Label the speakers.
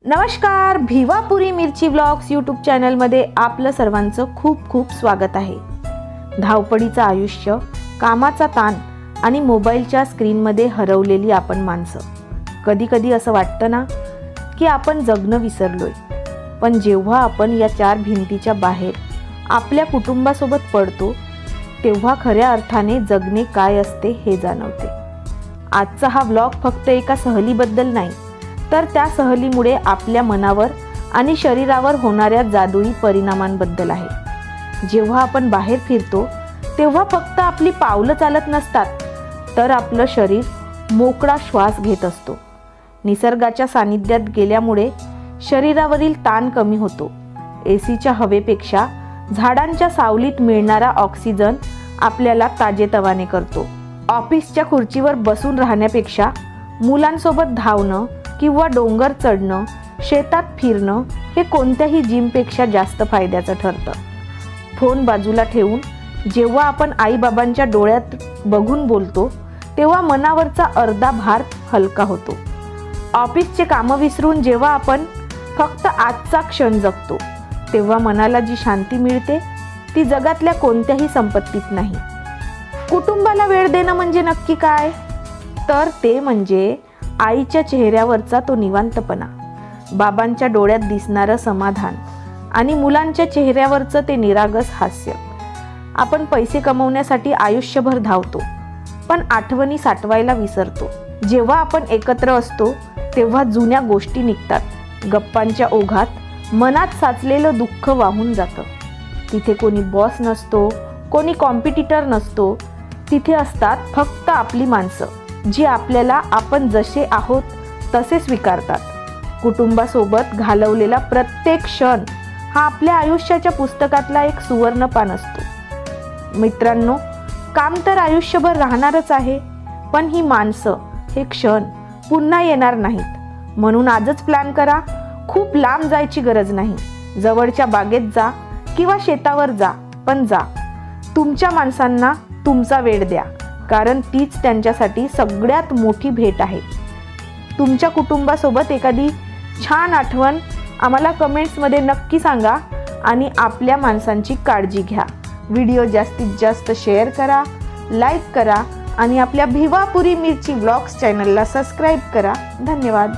Speaker 1: नमस्कार, भिवापुरी मिरची vlogs YouTube चॅनलमध्ये आपलं सर्वांचं खूप खूप स्वागत आहे। धावपळीचं आयुष्य, कामाचा ताण आणि मोबाईलच्या स्क्रीनमध्ये हरवलेली आपण माणसं, कधी कधी असं वाटतं ना की आपण जगणं विसरलोय। पण जेव्हा आपण या चार भिंतीच्या बाहेर आपल्या कुटुंबासोबत पडतो तेव्हा खऱ्या अर्थाने जगणे काय असते हे जाणवते। आजचा हा व्लॉग फक्त एका सहलीबद्दल नाही, तर त्या सहलीमुळे आपल्या मनावर आणि शरीरावर होणाऱ्या जादुई परिणामांबद्दल आहे। जेव्हा आपण बाहेर फिरतो तेव्हा फक्त आपली पावलं चालत नसतात, तर आपलं शरीर मोकळा श्वास घेत असतो। निसर्गाच्या सानिध्यात गेल्यामुळे शरीरावरील ताण कमी होतो। एसीच्या हवेपेक्षा झाडांच्या सावलीत मिळणारा ऑक्सिजन आपल्याला ताजेतवाने करतो। ऑफिसच्या खुर्चीवर बसून राहण्यापेक्षा मुलांसोबत धावणं किंवा डोंगर चढणं, शेतात फिरणं हे कोणत्याही जिमपेक्षा जास्त फायद्याचं ठरतं। फोन बाजूला ठेवून जेव्हा आपण आईबाबांच्या डोळ्यात बघून बोलतो तेव्हा मनावरचा अर्धा भार हलका होतो। ऑफिसचे कामं विसरून जेव्हा आपण फक्त आजचा क्षण जगतो तेव्हा मनाला जी शांती मिळते ती जगातल्या कोणत्याही संपत्तीत नाही। कुटुंबाला वेळ देणं म्हणजे नक्की काय? तर ते म्हणजे आईच्या चेहऱ्यावरचा तो निवांतपणा, बाबांच्या डोळ्यात दिसणारं समाधान आणि मुलांच्या चेहऱ्यावरचं ते निरागस हास्य। आपण पैसे कमवण्यासाठी आयुष्यभर धावतो, पण आठवणी साठवायला विसरतो। जेव्हा आपण एकत्र असतो तेव्हा जुन्या गोष्टी निघतात, गप्पांच्या ओघात मनात साचलेलं दुःख वाहून जातं। तिथे कोणी बॉस नसतो, कोणी कॉम्पिटिटर नसतो, तिथे असतात फक्त आपली माणसं, जी आपल्याला आपण जसे आहोत तसे स्वीकारतात। कुटुंबासोबत घालवलेला प्रत्येक क्षण हा आपल्या आयुष्याच्या पुस्तकातला एक सुवर्ण पान असतो। मित्रांनो, काम तर आयुष्यभर राहणारच आहे, पण ही माणसं, हे क्षण पुन्हा येणार नाहीत। म्हणून आजच प्लॅन करा, खूप लांब जायची गरज नाही। जवळच्या बागेत जा किंवा शेतावर जा, पण जा। तुमच्या माणसांना तुमचा वेळ द्या, कारण तीच त्यांच्यासाठी सगळ्यात मोठी भेट आहे। तुमच्या कुटुंबासोबत एखादी छान आठवण आम्हाला कमेंट्समध्ये नक्की सांगा आणि आपल्या माणसांची काळजी घ्या। व्हिडिओ जास्तीत जास्त शेअर करा, लाईक करा आणि आपल्या भिवापुरी मिरची व्लॉग्स चॅनलला सबस्क्राईब करा। धन्यवाद।